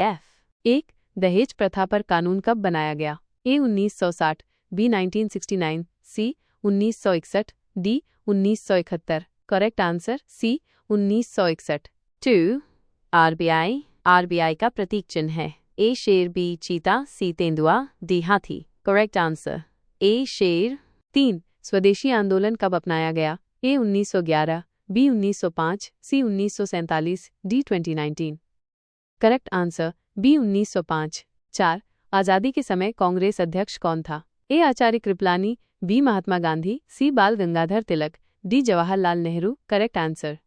एक दहेज प्रथा पर कानून कब बनाया गया? A 1960, B 1969, C 1961, D 1971। Correct answer C 1961। 2. RBI का प्रतीक चिन्ह है ए शेर, बी चीता, सी तेंदुआ, डी हाथी। करेक्ट आंसर ए शेर। 3. स्वदेशी आंदोलन कब अपनाया गया? A 1911, B 1905, C 1947, D 2019। Correct answer B 1905। 4. आज़ादी के समय कांग्रेस अध्यक्ष कौन था? A Acharya Kripalani, B Mahatma Gandhi, C Bal Gangadhar Tilak, D Jawaharlal Nehru. Correct answer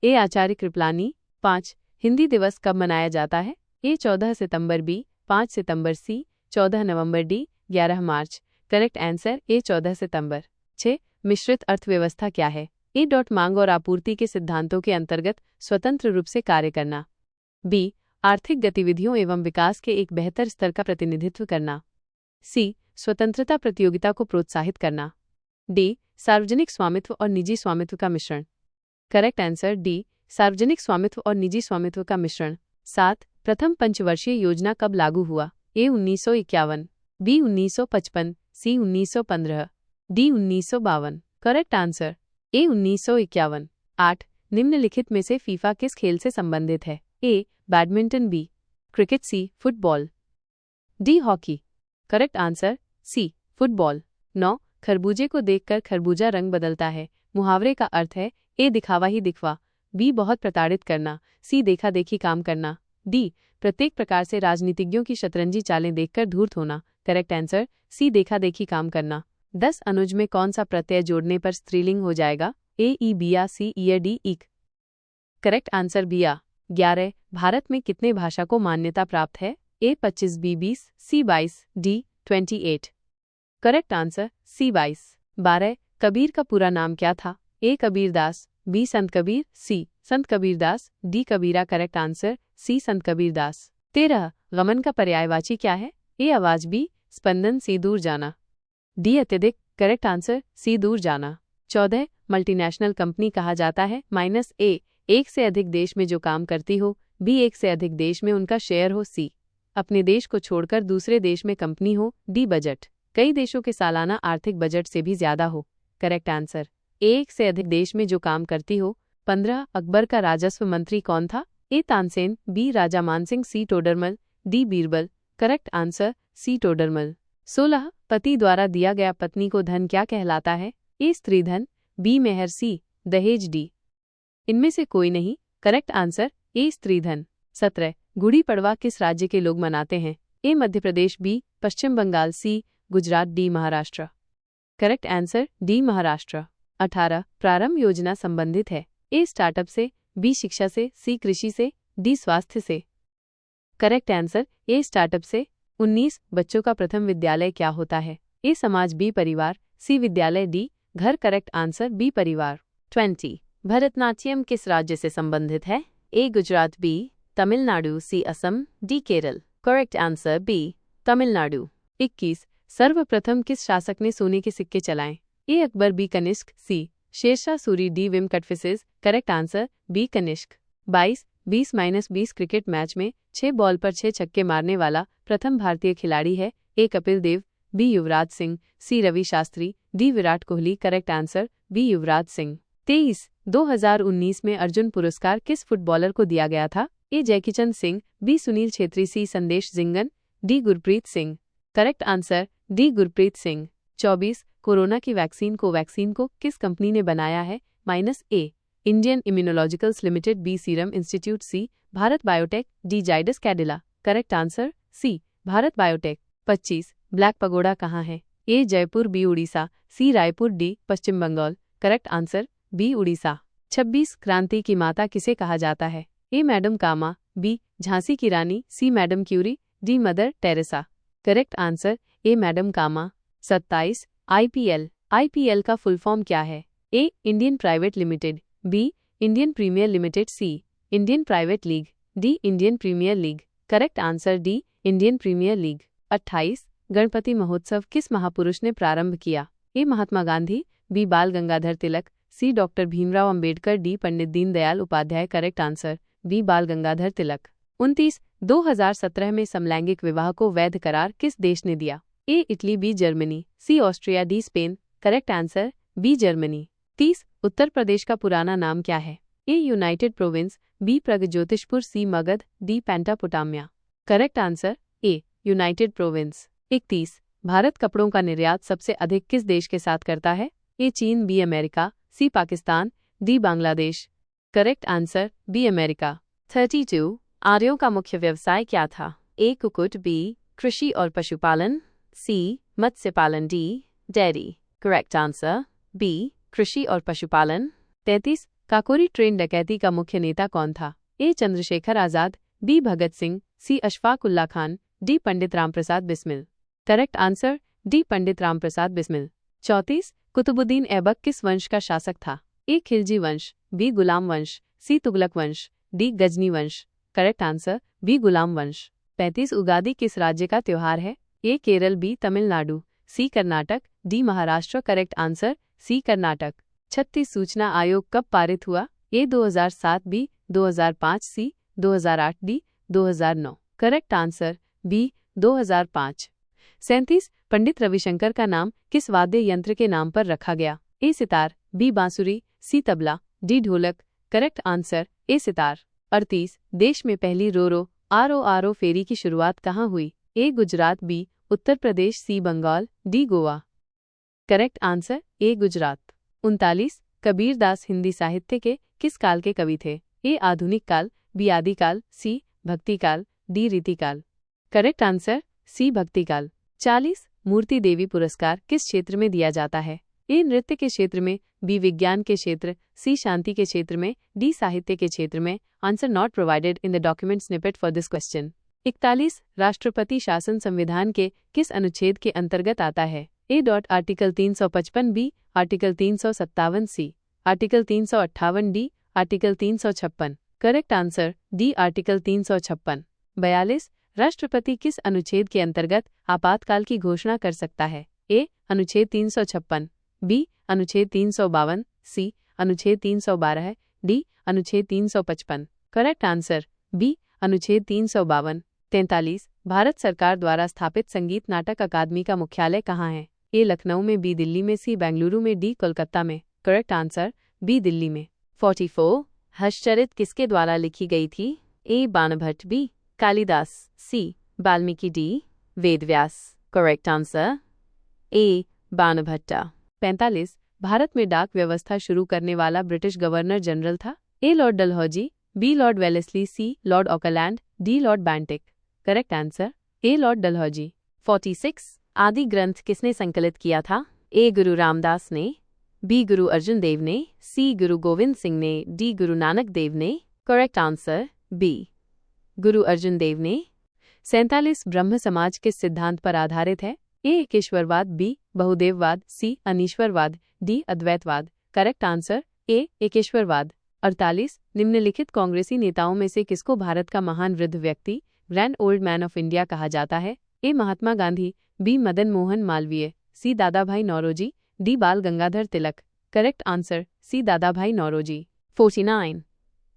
A Acharya Kripalani. 5. Hindi Diwas कब मनाया जाता है? ए 14 सितंबर, बी 5 सितंबर, सी 14 नवंबर, डी 11 मार्च। करेक्ट आंसर ए 14 सितंबर। 6. मिश्रित अर्थव्यवस्था क्या है? ए मांग और आपूर्ति के सिद्धांतों के अंतर्गत स्वतंत्र रूप से कार्य करना, बी आर्थिक गतिविधियों एवं विकास के एक बेहतर स्तर का प्रतिनिधित्व करना, सी स्वतंत्रता प्रतियोगिता को प्रोत्साहित करना, डी सार्वजनिक स्वामित्व और निजी स्वामित्व का मिश्रण। करेक्ट आंसर डी सार्वजनिक स्वामित्व और निजी स्वामित्व का मिश्रण। 7. प्रथम पंचवर्षीय योजना कब लागू हुआ? A 1951, B 1955, C 1915, D 1952। Correct answer A 1951। 8. निम्नलिखित में से फीफा किस खेल से संबंधित है? A badminton, B cricket, C football, D hockey. Correct answer C football. 9. खरबूजे को देखकर खरबूजा रंग बदलता है मुहावरे का अर्थ है? ए दिखावा ही दिखवा, बी बहुत प्रताड़ित करना, सी देखा देखी काम करना, डी प्रत्येक प्रकार से राजनीतिज्ञों की शतरंजी चालें देखकर धूर्त होना। करेक्ट आंसर सी देखा देखी काम करना। 10. अनुज में कौन सा प्रत्यय जोड़ने पर स्त्रीलिंग हो जाएगा? ए ई, बिया, सी ईया, डी ईक। करेक्ट आंसर बिया। 11. भारत में कितने भाषा को मान्यता प्राप्त है? A 25, B 20, C 22, D 28। Correct answer C 22। 12. Kabir का पूरा नाम क्या था? ए कबीरदास, बी संत कबीर, सी संत कबीरदास, डी कबीरा। करेक्ट आंसर सी संत कबीरदास। 13. गमन का पर्यायवाची क्या है? ए आवाज, बी स्पंदन, सी दूर जाना, डी अत्यधिक। करेक्ट आंसर सी दूर जाना। 14. मल्टीनेशनल कंपनी कहा जाता है ए एक से अधिक देश में जो काम करती हो, बी एक से अधिक देश में उनका शेयर हो, सी अपने देश को छोड़कर दूसरे देश में कंपनी हो, डी बजट कई देशों के सालाना आर्थिक बजट से भी ज्यादा हो। करेक्ट आंसर एक से अधिक देश में जो काम करती हो। 15. अकबर का राजस्व मंत्री कौन था? A Tansen, B Raja Mansingh, C Todarmal, D Birbal. Correct answer C Todarmal. 16. पति द्वारा दिया गया पत्नी को धन क्या कहलाता है? ए स्त्रीधन, बी मेहर, सी दहेज, डी इनमें से कोई नहीं। करेक्ट आंसर ए स्त्रीधन। 17. गुड़ी पड़वा किस राज्य के लोग मनाते हैं? A Madhya Pradesh, B Paschim Bangal, C Gujarat, D Maharashtra. Correct answer D Maharashtra. 18. प्रारंभ योजना संबंधित है? ए स्टार्टअप से, बी शिक्षा से, सी कृषि से, डी स्वास्थ्य से। करेक्ट आंसर ए स्टार्टअप से। 19. बच्चों का प्रथम विद्यालय क्या होता है? ए समाज, बी परिवार, सी विद्यालय, डी घर। करेक्ट आंसर बी परिवार। 20. भरतनाट्यम किस राज्य से संबंधित है? A Gujarat, B Tamil Nadu, C Assam, D Kerala. Correct answer B Tamilnadu. 21. सर्वप्रथम किस शासक ने सोने के सिक्के चलाए? A Akbar, B Kanishka, C Shershah Suri, D Vima Kadphises. Correct answer B Kanishka. 22. 20-20 cricket match में 6 बॉल पर 6 छक्के मारने वाला प्रथम भारतीय खिलाड़ी है? A Kapil Dev, B Yuvraj Singh, C Ravi Shastri, D Virat Kohli. Correct answer B Yuvraj Singh. 23. 2019 में अर्जुन पुरस्कार किस फुटबॉलर को दिया गया था? A Jackichand Singh, B Sunil Chhetri, C Sandesh Jhingan, D Gurpreet Singh. Correct answer D Gurpreet Singh. 24. Corona की वैक्सीन को किस कंपनी ने बनाया है? A Indian immunologicals limited, B serum institute, C Bharat biotech, D Zydus Cadila. Correct answer C Bharat biotech. 25. Black pagoda कहाँ है? A Jaipur, B Orissa, C Raipur, D Paschim Bangal. Correct answer B Orissa. 26. क्रांति की माता किसे कहा जाता है? A madam Cama, B Jhansi की रानी, C madam Curie, D mother Teresa. Correct answer A madam Cama. 27. IPL का फुल फॉर्म क्या है? A Indian private limited, B Indian premier limited, C Indian private league, D Indian premier league. Correct answer D Indian premier league. 28. Ganpati महोत्सव किस महापुरुष ने प्रारंभ किया? ए Mahatma Gandhi, B Bal Gangadhar Tilak, C doctor Bhimrao Ambedkar, D Pandit Deendayal Upadhyay. Correct answer B Bal Gangadhar तिलक। 29. 2017 में समलैंगिक विवाह को वैध करार किस देश ने दिया? A Italy, B Germany, C Austria, D Spain. Correct answer B Germany. 30 Uttar Pradesh का पुराना नाम क्या है? A united province, B Pragjyotishpur, C Magadh, D Pentapotamia. Correct answer A united province. 31 Bharat कपड़ों का निर्यात सबसे अधिक किस देश के साथ करता है? ए चीन, B America, C Pakistan, D Bangladesh. Correct answer B America. 32 आर्यों का मुख्य व्यवसाय क्या था? ए कुक्कुट, बी कृषि और पशुपालन, सी मत्स्य पालन, D dairy. Correct answer B कृषि और पशुपालन। 33 काकोरी ट्रेन डकैती का मुख्य नेता कौन था? A Chandrashekhar Azad, B Bhagat Singh, C Ashfaq Ulla Khan, D Pandit Ramprasad Bismil. Correct answer D Pandit Ramprasad Bismil. 34 Qutubuddin Aibak किस वंश का शासक था? ए खिलजी वंश, बी गुलाम वंश, सी तुगलक वंश, डी गजनी वंश। करेक्ट आंसर बी गुलाम वंश। 35 उगादी किस राज्य का त्योहार है? A Kerala, B Tamil Nadu, C Karnataka, D Maharashtra. Correct answer C Karnataka. 36 सूचना आयोग कब पारित हुआ? A 2007, B 2005, C 2008, D 2009। Correct answer B 2005। 37 Pandit Ravishankar का नाम किस वाद्य यंत्र के नाम पर रखा गया? ए सितार, बी बांसुरी, सी तबला, डी ढोलक। करेक्ट आंसर ए सितार। 38 देश में पहली रोरो आरओ फेरी की शुरुआत कहाँ हुई? A Gujarat, B Uttar Pradesh, C Bengal, D Goa. Correct answer A Gujarat. 39 Kabirdas Hindi साहित्य के किस काल के कवि थे? ए आधुनिक काल, बी आदिकाल, सी भक्तिकाल, डी रीतिकाल। करेक्ट आंसर सी भक्तिकाल। 40 मूर्ति देवी पुरस्कार किस क्षेत्र में दिया जाता है? ए नृत्य के क्षेत्र में, बी विज्ञान के क्षेत्र, सी शांति के क्षेत्र में, डी साहित्य के क्षेत्र में। Answer not provided in the document snippet for this question. 41 राष्ट्रपति शासन संविधान के किस अनुच्छेद के अंतर्गत आता है? A article 355, B article 357, C article 358, D article 356। Correct answer D article 356। 42 राष्ट्रपति किस अनुच्छेद के अंतर्गत आपातकाल की घोषणा कर सकता है? ए अनुच्छेद 356, बी अनुच्छेद 352, सी अनुच्छेद 312, डी अनुच्छेद 355। करेक्ट आंसर बी अनुच्छेद 352। 43 भारत सरकार द्वारा स्थापित संगीत नाटक अकादमी का मुख्यालय कहाँ है? ए लखनऊ में, बी दिल्ली में, सी बेंगलुरु में, डी कोलकाता में। करेक्ट आंसर बी दिल्ली में। 44 हर्षचरित किसके द्वारा लिखी गई थी? A Banabhatta, B Kalidas, C Valmiki, D Vedvyas. Correct answer A Banabhatta. 45 Bharat में डाक व्यवस्था शुरू करने वाला ब्रिटिश गवर्नर जनरल था? A lord Dalhousie, B lord Wellesley, C lord Auckland, D lord Bentinck. Correct answer A lord Dalhousie. 46 Adi ग्रंथ किसने संकलित किया था? ए गुरु रामदास ने, बी गुरु अर्जुन देव ने, सी गुरु गोविंद सिंह ने, डी गुरु नानक देव ने। करेक्ट आंसर बी गुरु अर्जुन देव ने। 47 ब्रह्म समाज किस सिद्धांत पर आधारित है? ए एकेश्वरवाद, बी बहुदेववाद, सी अनीश्वरवाद, डी अद्वैतवाद। करेक्ट आंसर ए एकेश्वरवाद। 48 निम्नलिखित कांग्रेसी नेताओं में से किसको भारत का महान वृद्ध व्यक्ति, grand old man of India कहा जाता है? A Mahatma Gandhi, B Madan Mohan Malviya, C Dadabhai Naoroji, D Bal Gangadhar Tilak. Correct answer C Dadabhai Naoroji. 49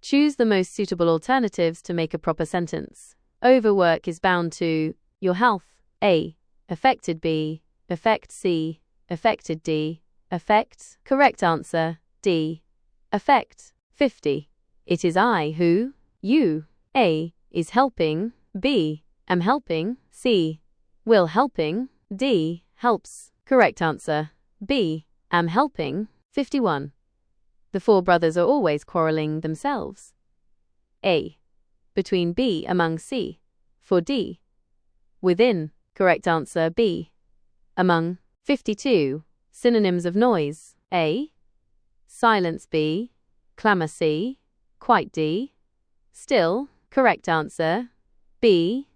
Choose the most suitable alternatives to make a proper sentence. Overwork is bound to your health. A. Affected, B. Affect, C. Affected, D. Affect. Correct answer D. Affect. 50 It is I who, you. A. Is helping, B. Am helping, C. Will helping, D. Helps. Correct answer B. Am helping. 51 The four brothers are always quarreling themselves. A. Between, B. Among, C. For, D. Within. Correct answer B. Among. 52 Synonyms of noise. A. Silence, B. Clamour, C. Quite, D. Still. Correct answer B.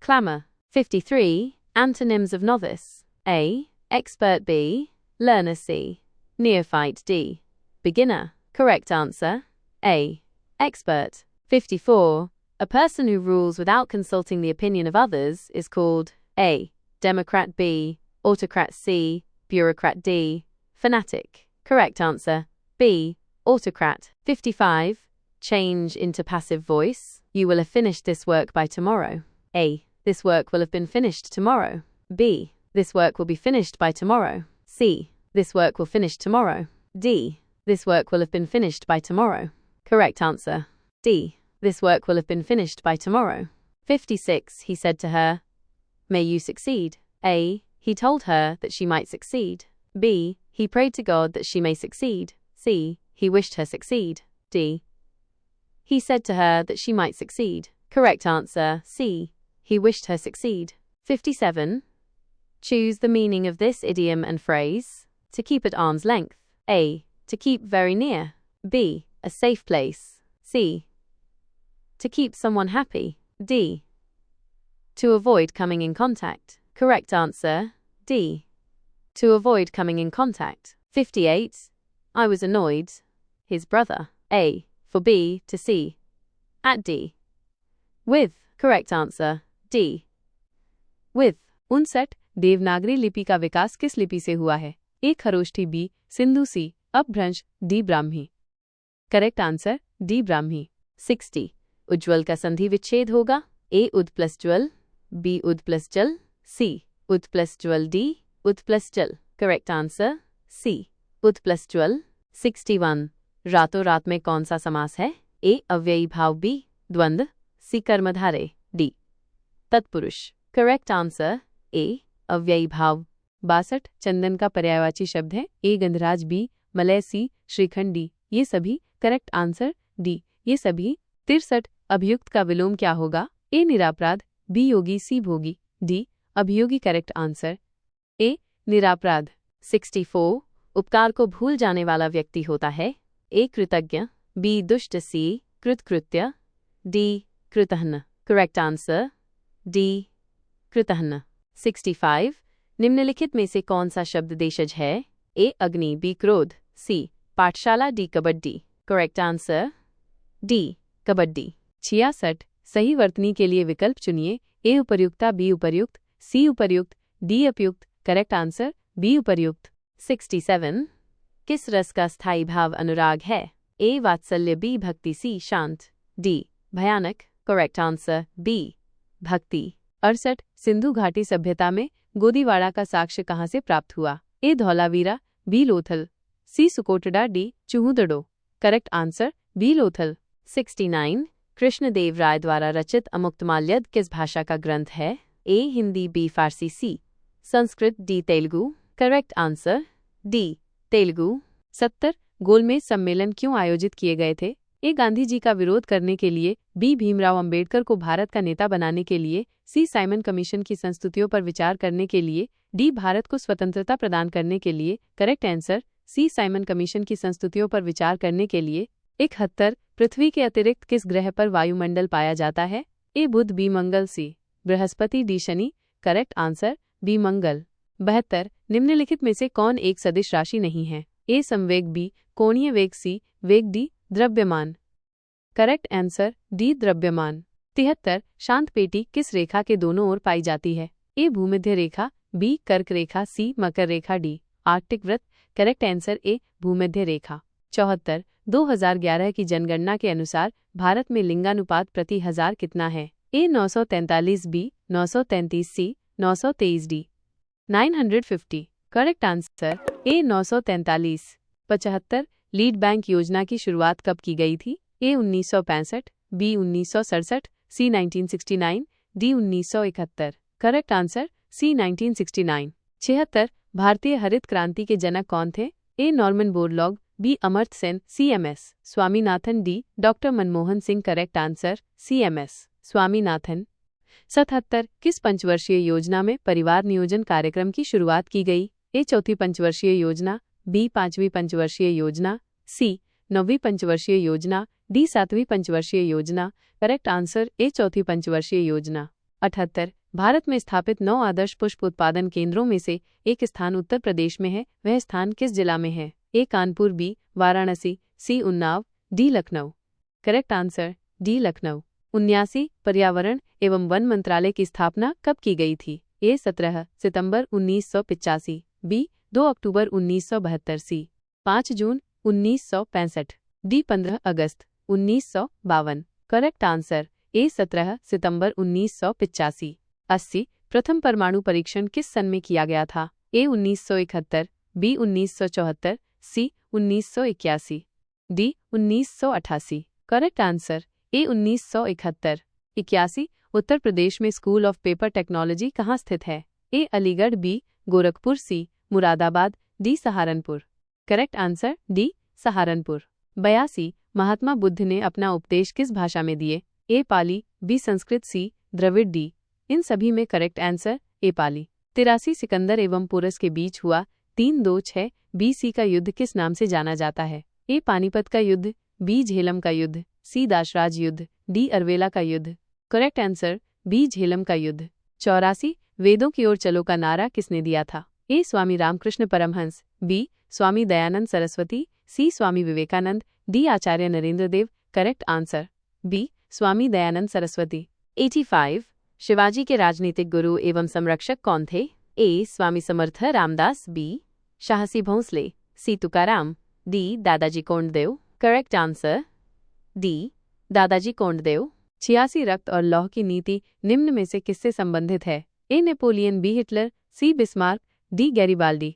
Clamour. 53 Antonyms of novice. A. Expert, B. Learner, C. Neophyte, D. Beginner. Correct answer A. Expert. 54 A person who rules without consulting the opinion of others is called A. Democrat, B. Autocrat, C. Bureaucrat, D. Fanatic. Correct answer B. Autocrat. 55 Change into passive voice. You will have finished this work by tomorrow. A. This work will have been finished tomorrow. B. This work will be finished by tomorrow. C. This work will finish tomorrow. D. This work will have been finished by tomorrow. Correct answer. D. This work will have been finished by tomorrow. 56. He said to her, "May you succeed." A. He told her that she might succeed. B. He prayed to God that she may succeed. C. He wished her succeed. D. He said to her that she might succeed. Correct answer. C. He wished her succeed. 57. Choose the meaning of this idiom and phrase. To keep at arm's length. A. To keep very near. B. A safe place. C. To keep someone happy. D. To avoid coming in contact. Correct answer. D. To avoid coming in contact. 58. I was annoyed. His brother. A. For B. To see. At D. With. Correct answer. D. With. 59. Devanagari लिपि का विकास किस लिपि से हुआ है? ए. Kharoshthi. B. Sindhu. सी. अपभ्रंश. D. Brahmi. Correct answer D. Brahmi. 60. उज्ज्वल का संधि विच्छेद होगा. ए. उद प्लस ज्वल. बी. उद प्लस जल. सी. उद प्लस ज्वल. डी. उद प्लस जल. Correct answer C. उद प्लस ज्वल. 61. रातों रात में कौन सा समास है? ए. अव्ययी भाव. बी. द्वंद्व. सी. कर्मधारय. डी. तत्पुरुष. Correct answer A. अव्ययी भाव. 62. चंदन का पर्यायवाची शब्द है. ए. गंधराज. बी. मलय. सी. श्रीखंड. डी. ये सभी. Correct answer D. ये सभी. 63. अभियुक्त का विलोम क्या होगा? ए. निरापराध. बी. योगी. सी. भोगी. डी. अभियोगी. Correct answer A. निरापराध. 64. उपकार को भूल जाने वाला व्यक्ति होता है. ए. कृतज्ञ. बी. दुष्ट. सी. कृतकृत्य. डी. कृतघ्न. Correct answer D. कृतघ्न. 65. निम्नलिखित में से कौन सा शब्द देशज है? ए. अग्नि. बी. क्रोध. सी. पाठशाला. D. Kabaddi. Correct answer D. Kabaddi. 66. सही वर्तनी के लिए विकल्प चुनिए. ए. उपर्युक्ता. बी. उपर्युक्त. सी. उपर्युक्त. डी. अपर्युक्त. Correct answer B. उपर्युक्त. 67. किस रस का स्थायी भाव अनुराग है? ए. वात्सल्य. बी. भक्ति. सी. शांत. डी. भयानक. Correct answer B. भक्ति. 68. सिंधु घाटी सभ्यता में गोदीवाड़ा का साक्ष्य कहाँ से प्राप्त हुआ? A. Dholavira. B. Lothal. C. Surkotada. D. Chanhudaro. Correct answer B. Lothal. 69. Krishnadev Raya द्वारा रचित अमुक्तमाल्यद किस भाषा का ग्रंथ है? A. Hindi. B. Farsi. C. Sanskrit. D. Telugu. Correct answer D. Telugu. 70. गोलमेज सम्मेलन क्यों आयोजित किए गए थे? ए. गांधी जी का विरोध करने के लिए. बी. भीमराव अंबेडकर को भारत का नेता बनाने के लिए. सी. साइमन कमीशन की संस्तुतियों पर विचार करने के लिए. डी. भारत को स्वतंत्रता प्रदान करने के लिए. Correct answer C. Simon commission की संस्तुतियों पर विचार करने के लिए. 71. पृथ्वी के अतिरिक्त किस ग्रह पर वायुमंडल पाया जाता है? ए. बुध. बी. मंगल. सी. बृहस्पति. डी. शनि. Correct answer B. मंगल. 72. निम्नलिखित में से कौन एक सदिश राशि नहीं है? ए. संवेग. बी. कोणीय वेग. सी. वेग. डी. द्रव्यमान. Correct answer D. द्रव्यमान. 73. शांत पेटी किस रेखा के दोनों ओर पाई जाती है? ए. भूमध्य रेखा. बी. कर्क रेखा. सी. मकर रेखा. डी. आर्कटिक वृत्त. करेक्ट आंसर ए. भूमध्य रेखा. 74. 2011 की जनगणना के अनुसार भारत में लिंगानुपात प्रति हजार कितना है? A. 943. B. 933. C. 923. D. 950. Correct answer A. 943. 75. Lead bank योजना की शुरुआत कब की गई थी? A. 1965. B. 1967. C. 1969. D. 1971. Correct answer C. 1969. 76. भारतीय हरित क्रांति के जनक कौन थे? A. Norman Borlaug. B. Amartya Sen. CMS Swaminathan. D. Doctor Manmohan Singh. Correct answer CMS Swaminathan. 77. किस पंचवर्षीय योजना में परिवार नियोजन कार्यक्रम की शुरुआत की गई? ए. चौथी पंचवर्षीय योजना. बी. पांचवी पंचवर्षीय योजना. सी. नौवीं पंचवर्षीय योजना. डी. सातवीं पंचवर्षीय योजना. करेक्ट आंसर ए. चौथी पंचवर्षीय योजना. 78. भारत में स्थापित 9 आदर्श पुष्प उत्पादन केंद्रों में से एक स्थान उत्तर प्रदेश में है. वह स्थान किस जिला में है? A. Kanpur. B. Varanasi. C. Unnao. D. Lucknow. Correct answer D. Lucknow. 79. पर्यावरण एवं वन मंत्रालय की स्थापना कब की गई थी? ए. 17 सितंबर 1985. बी. 2 अक्टूबर 1972. सी. 5 जून 1965. डी. 15 अगस्त 1952। करेक्ट आंसर ए 17 सितंबर 1985। 80 प्रथम परमाणु परीक्षण किस सन में किया गया था? A 1971, B 1974, C 1981, D 1988। Correct answer A 1971। 81 Uttar Pradesh में स्कूल ऑफ पेपर टेक्नोलॉजी कहाँ स्थित है? A Aligarh, B Gorakhpur, C Moradabad, D Saharanpur. Correct answer D Saharanpur. 82 Mahatma Buddha ने अपना उपदेश किस भाषा में दिए? A Pali, B Sanskrit, C Dravid, D इन सभी में correct answer A Pali. 83 Sikandar एवं पोरस के बीच हुआ 326 BC का युद्ध किस नाम से जाना जाता है? ए पानीपत का युद्ध, बी झेलम का युद्ध, सी दाशराज युद्ध, डी अरवेला का युद्ध। करेक्ट आंसर बी झेलम का युद्ध। 84 वेदों की ओर चलो का नारा किसने दिया था? ए स्वामी रामकृष्ण परमहंस, बी स्वामी दयानंद सरस्वती, सी स्वामी विवेकानंद, डी आचार्य नरेंद्र देव। Correct answer B Swami Dayanand Saraswati. 85 Shivaji के राजनीतिक गुरु एवं संरक्षक कौन थे? ए स्वामी समर्थ रामदास, बी शाहसी भोंसले, सी तुकाराम, डी दादाजी कोंडदेव। करेक्ट आंसर डी दादाजी कोंडदेव। 86 रक्त और लौह की नीति निम्न में से किससे संबंधित है? A Napoleon, B Hitler, C Bismarck, D Garibaldi.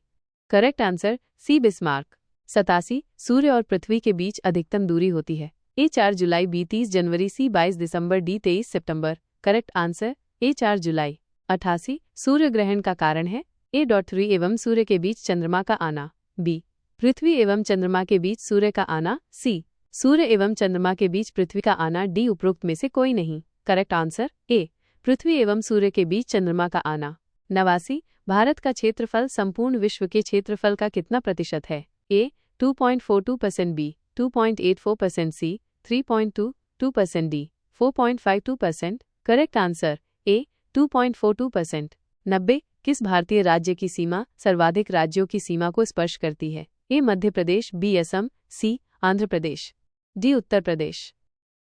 Correct answer C Bismarck. 87 सूर्य और पृथ्वी के बीच अधिकतम दूरी होती है? ए 4 जुलाई, बी 30 जनवरी, सी 22 दिसंबर, डी 23 सितंबर। करेक्ट आंसर ए 4 जुलाई। 88 सूर्य ग्रहण का कारण है? ए पृथ्वी एवं सूर्य के बीच चंद्रमा का आना, बी पृथ्वी एवं चंद्रमा के बीच सूर्य का आना, सी सूर्य एवं चंद्रमा के बीच पृथ्वी का आना, डी उपरोक्त में से कोई नहीं। करेक्ट आंसर ए पृथ्वी एवं सूर्य के बीच चंद्रमा का आना। 89 भारत का क्षेत्रफल संपूर्ण विश्व के क्षेत्रफल का कितना प्रतिशत है? A 2.42%, B 2.84%, C 3.22%, D 4.52%। Correct answer A 2.42%। 90 किस भारतीय राज्य की सीमा सर्वाधिक राज्यों की सीमा को स्पर्श करती है? A Madhya Pradesh, B Assam, C Andhra Pradesh, D Uttar Pradesh.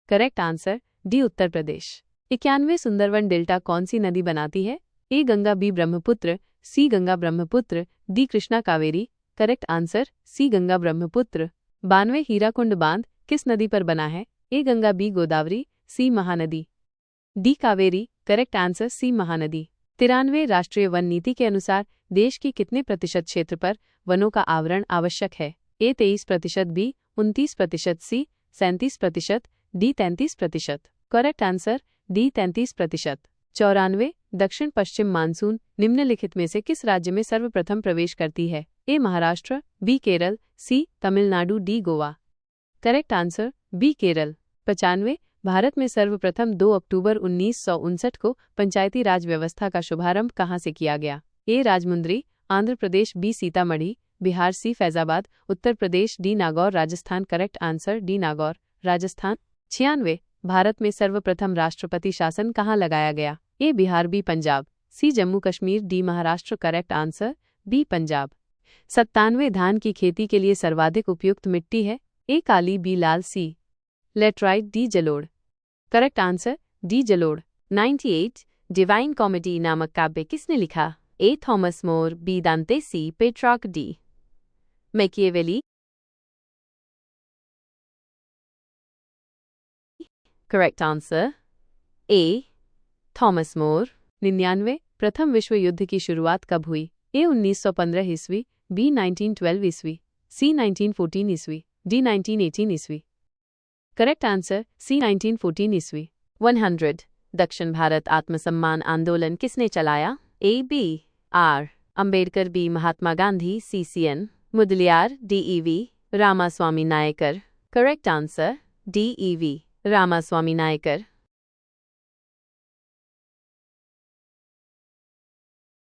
Correct answer D Uttar Pradesh. 91 Sundarban delta कौन सी नदी बनाती है? A Ganga, B Brahmaputra, C Ganga Brahmaputra, D Krishna Kaveri. Correct answer C Ganga Brahmaputra. 92 Hirakud बांध किस नदी पर बना है? A Ganga, B Godavari, C Mahanadi, D Kaveri. Correct answer C Mahanadi. 93 राष्ट्रीय वन नीति के अनुसार देश की कितने प्रतिशत क्षेत्र पर वनों का आवरण आवश्यक है? ए 23%, बी 29%, सी 37%, डी 33%। Correct answer D 33%। 94 दक्षिण पश्चिम मानसून निम्नलिखित में से किस राज्य में सर्वप्रथम प्रवेश करती है? A Maharashtra, B Kerala, C Tamil Nadu, D Goa. Correct answer B Kerala. 95 Bharat में सर्वप्रथम 2 अक्टूबर 1959 को पंचायती राज व्यवस्था का शुभारंभ कहाँ से किया गया? A Rajahmundry, Andhra Pradesh, B Sitamarhi, Bihar, C Faizabad, Uttar Pradesh, D Nagaur, Rajasthan. Correct answer D Nagaur, Rajasthan. 96 Bharat में सर्वप्रथम राष्ट्रपति शासन कहाँ लगाया गया? A Bihar, B Punjab, C Jammu Kashmir, D Maharashtra. Correct answer B Punjab. 97 धान की खेती के लिए सर्वाधिक उपयुक्त मिट्टी है? ए काली, बी लाल, सी लेटराइट, डी जलोढ़। करेक्ट आंसर डी जलोढ़। 98 डिवाइन कॉमेडी नामक काव्य किसने लिखा? ए Thomas More, B Dante, C Petrarch, D Machiavelli. Correct answer A Thomas More. 99 प्रथम विश्व युद्ध की शुरुआत कब हुई? ए 1915 ईस्वी, बी 1912 ईस्वी, सी 1914 ईस्वी, डी 1918 ईस्वी। करेक्ट आंसर सी 1914 ईस्वी। 100 दक्षिण भारत आत्मसम्मान आंदोलन किसने चलाया? A B R Ambedkar, B Mahatma Gandhi, C CN Mudaliar, D EV Ramaswamy Naicker. Correct answer D EV Ramaswamy Naikar.